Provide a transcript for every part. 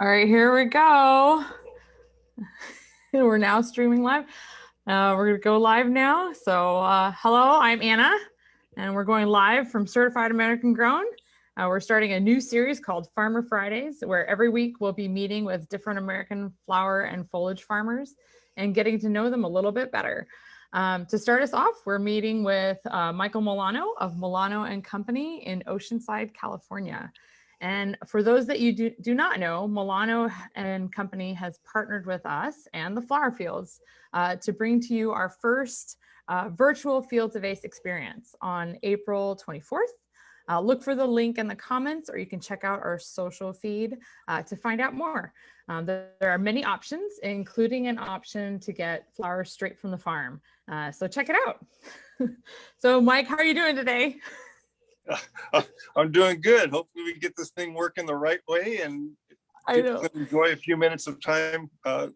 All right, here we go. We're now streaming live. We're going to go live now. So, hello, I'm Anna, and we're going live from Certified American Grown. We're starting a new series called Farmer Fridays, where every week we'll be meeting with different American flower and foliage farmers and getting to know them a little bit better. To start us off, we're meeting with Michael Mellano of Mellano and Company in Oceanside, California. And for those that you do not know, Mellano and Company has partnered with us and the Flower Fields to bring to you our first virtual Fields of Ace experience on April 24th. Look for the link in the comments, or you can check out our social feed to find out more. There are many options, including an option to get flowers straight from the farm. So check it out. So Mike, how are you doing today? I'm doing good. Hopefully we get this thing working the right way and enjoy a few minutes of time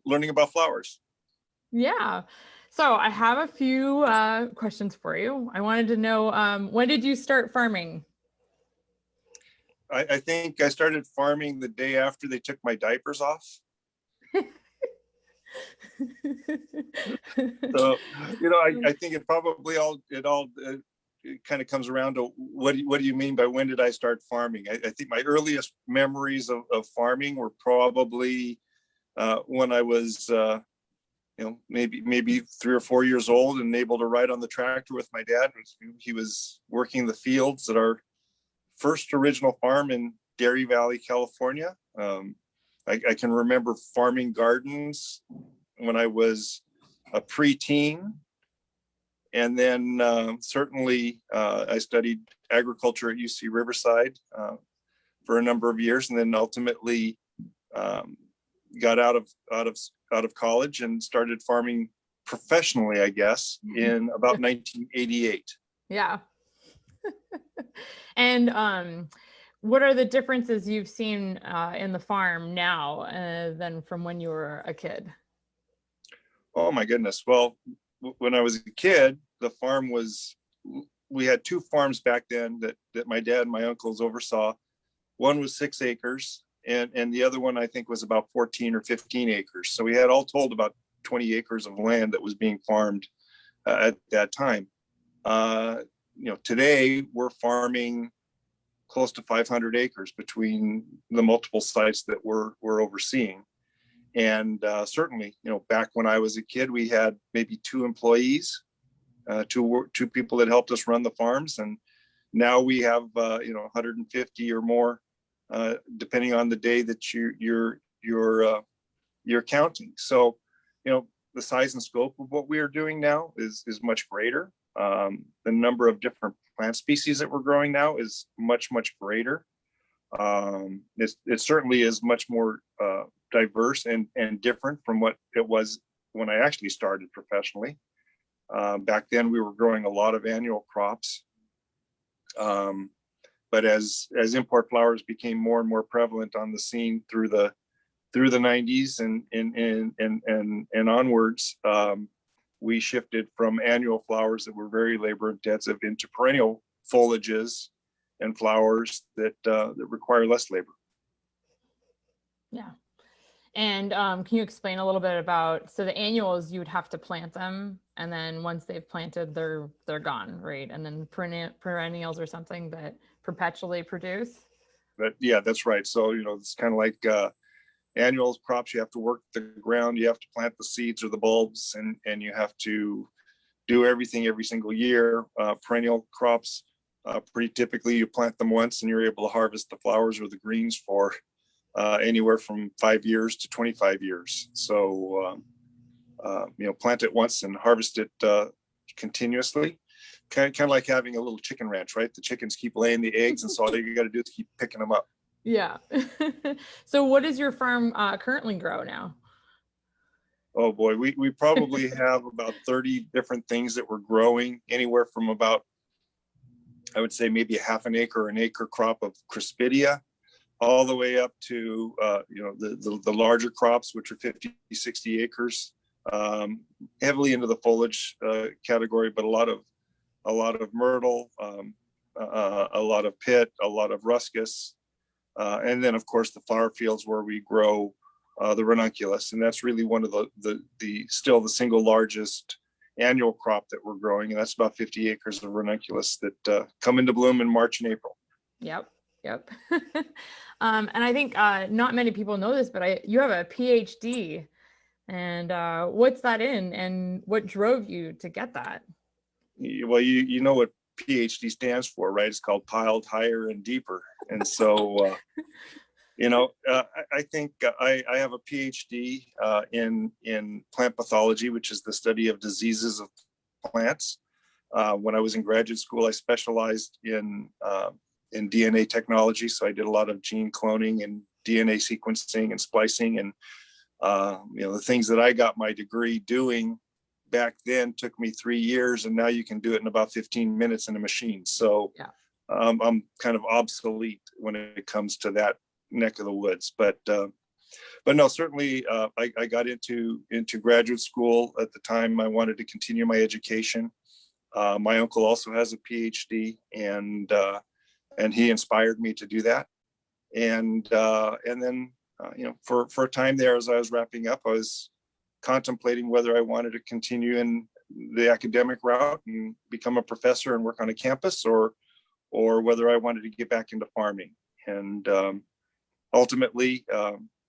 learning about flowers. Yeah. So I have a few questions for you. I wanted to know, when did you start farming? I think I started farming the day after they took my diapers off. So, I think it probably it kind of comes around to what do you mean by when did I start farming? I think my earliest memories of farming were probably when I was maybe 3 or 4 years old and able to ride on the tractor with my dad. He was working the fields at our first original farm in Dairy Valley, California. I can remember farming gardens when I was a preteen. And then certainly I studied agriculture at UC Riverside for a number of years, and then ultimately got out of college and started farming professionally, I guess, in about 1988. Yeah. And what are the differences you've seen in the farm now than from when you were a kid? Oh my goodness. Well, when I was a kid, we had 2 farms back then that my dad and my uncles oversaw. One was 6 acres and the other one I think was about 14 or 15 acres. So we had all told about 20 acres of land that was being farmed at that time. Today we're farming close to 500 acres between the multiple sites that we're overseeing. And certainly, back when I was a kid, we had maybe 2 employees, two people that helped us run the farms. And now we have, 150 or more, depending on the day that you're counting. So, the size and scope of what we are doing now is much greater. The number of different plant species that we're growing now is much, much greater. It certainly is much more diverse and different from what it was when I actually started professionally. Back then we were growing a lot of annual crops. But as import flowers became more and more prevalent on the scene through the 90s and onwards, we shifted from annual flowers that were very labor intensive into perennial foliages and flowers that require less labor. Yeah. And can you explain a little bit about, so the annuals, you would have to plant them, and then once they've planted, they're gone, right? And then perennials are something that perpetually produce? Yeah, that's right. So, it's kind of like annual crops. You have to work the ground, you have to plant the seeds or the bulbs, and you have to do everything every single year. Perennial crops, pretty typically you plant them once and you're able to harvest the flowers or the greens for anywhere from 5 years to 25 years. So, plant it once and harvest it continuously. Kind of like having a little chicken ranch, right? The chickens keep laying the eggs, and so all you got to do is keep picking them up. Yeah. So what does your farm currently grow now? Oh boy, we probably have about 30 different things that we're growing, anywhere from about, I would say maybe a half an acre or an acre crop of crispidia, all the way up to the larger crops, which are 50, 60 acres, heavily into the foliage category, but a lot of myrtle, a lot of pit, a lot of ruscus, And then of course the flower fields where we grow the ranunculus, and that's really one of the still the single largest annual crop that we're growing, and that's about 50 acres of ranunculus that come into bloom in March and April. Yep. And I think not many people know this, but you have a PhD, and what's that in, and what drove you to get that? Well, you know what PhD stands for, right? It's called piled higher and deeper, and so I think I have a PhD in plant pathology, which is the study of diseases of plants. When I was in graduate school, I specialized in DNA technology, so I did a lot of gene cloning and DNA sequencing and splicing, and the things that I got my degree doing back then took me 3 years, and now you can do it in about 15 minutes in a machine. So yeah. I'm kind of obsolete when it comes to that neck of the woods, but no, certainly I got into graduate school at the time. I wanted to continue my education. My uncle also has a PhD, and he inspired me to do that. And then for a time there, as I was wrapping up, I was contemplating whether I wanted to continue in the academic route and become a professor and work on a campus, or whether I wanted to get back into farming. And ultimately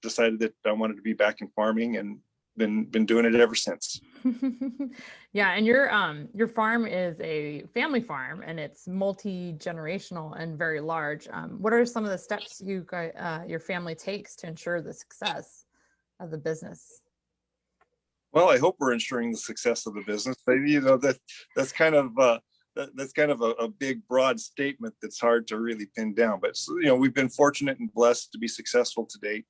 decided that I wanted to be back in farming, and been doing it ever since. Yeah, and your farm is a family farm, and it's multi-generational and very large. What are some of the steps your family takes to ensure the success of the business? Well, I hope we're ensuring the success of the business. But, that's kind of a big, broad statement that's hard to really pin down. But we've been fortunate and blessed to be successful to date.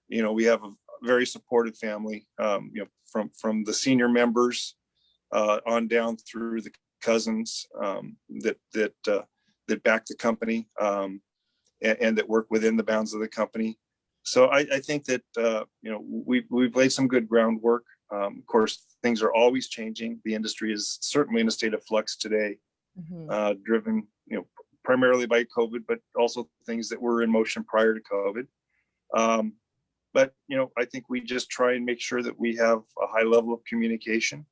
We have a very supportive family. From the senior members on down through the cousins that back the company, and that work within the bounds of the company. So I think that we've laid some good groundwork. Of course, things are always changing. The industry is certainly in a state of flux today, driven primarily by COVID, but also things that were in motion prior to COVID. But I think we just try and make sure that we have a high level of communication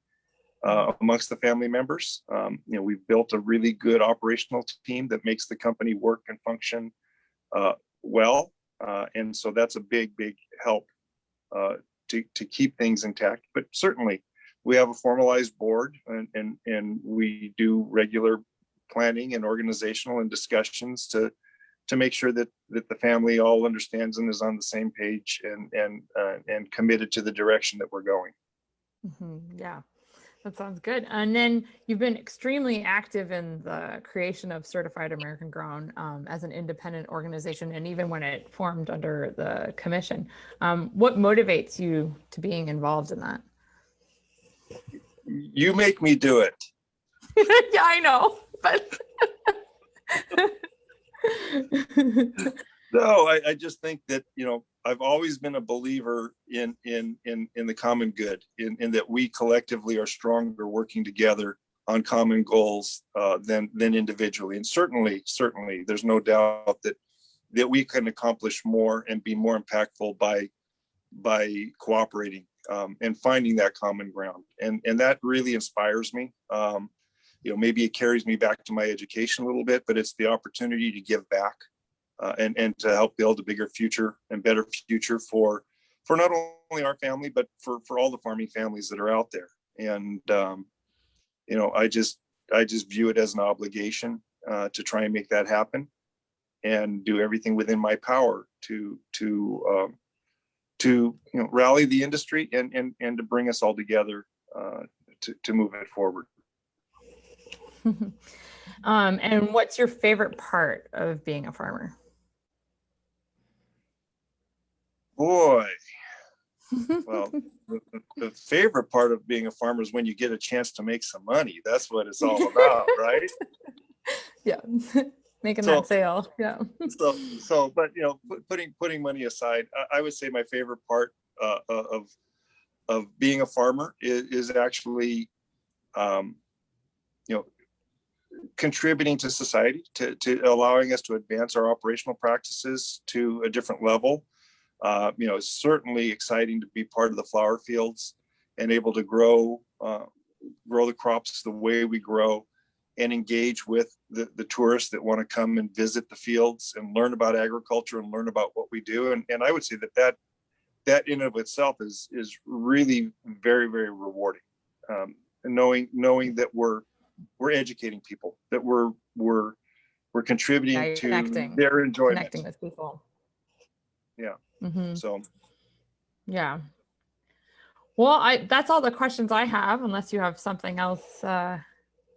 amongst the family members. We've built a really good operational team that makes the company work and function well, and so that's a big help to keep things intact. But certainly, we have a formalized board, and we do regular planning and organizational and discussions to make sure that the family all understands and is on the same page, and committed to the direction that we're going. Yeah, that sounds good. And then you've been extremely active in the creation of Certified American Grown as an independent organization, and even when it formed under the commission. What motivates you to being involved in that? You make me do it. Yeah, I know, but No, I just think that I've always been a believer in the common good, in that we collectively are stronger working together on common goals than individually. And certainly there's no doubt that we can accomplish more and be more impactful by cooperating and finding that common ground. And that really inspires me. Maybe it carries me back to my education a little bit, but it's the opportunity to give back. And to help build a bigger future and better future for not only our family, but for all the farming families that are out there. And I just view it as an obligation to try and make that happen, and do everything within my power to rally the industry and to bring us all together to move it forward. And what's your favorite part of being a farmer? Boy, well, the favorite part of being a farmer is when you get a chance to make some money. That's what it's all about, right? Yeah, making that sale. Yeah. But putting money aside, I would say my favorite part of being a farmer is actually, contributing to society, to allowing us to advance our operational practices to a different level. It's certainly exciting to be part of the flower fields and able to grow the crops the way we grow, and engage with the tourists that want to come and visit the fields and learn about agriculture and learn about what we do. And I would say that in and of itself is really very, very rewarding. And knowing that we're educating people, that we're contributing to their enjoyment. Connecting with people. Yeah. Mm-hmm. So. Yeah. Well, that's all the questions I have, unless you have something else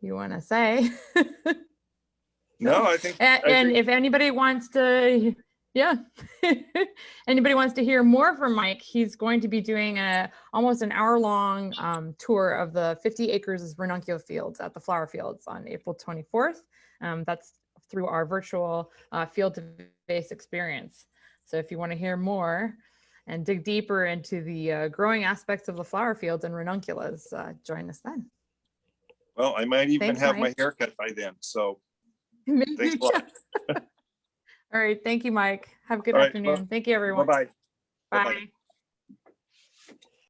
you want to say. No, I think. If anybody wants to, anybody wants to hear more from Mike, he's going to be doing almost an hour-long tour of the 50 acres of ranunculus fields at the flower fields on April 24th. That's through our virtual field-based experience. So if you want to hear more and dig deeper into the growing aspects of the flower fields and ranunculus, join us then. Well, I might even have Mike. my haircut by then. So Maybe. thanks a lot. All right. Thank you, Mike. Have a good All right, afternoon. Thank you, everyone. Bye-bye. Bye. Bye-bye.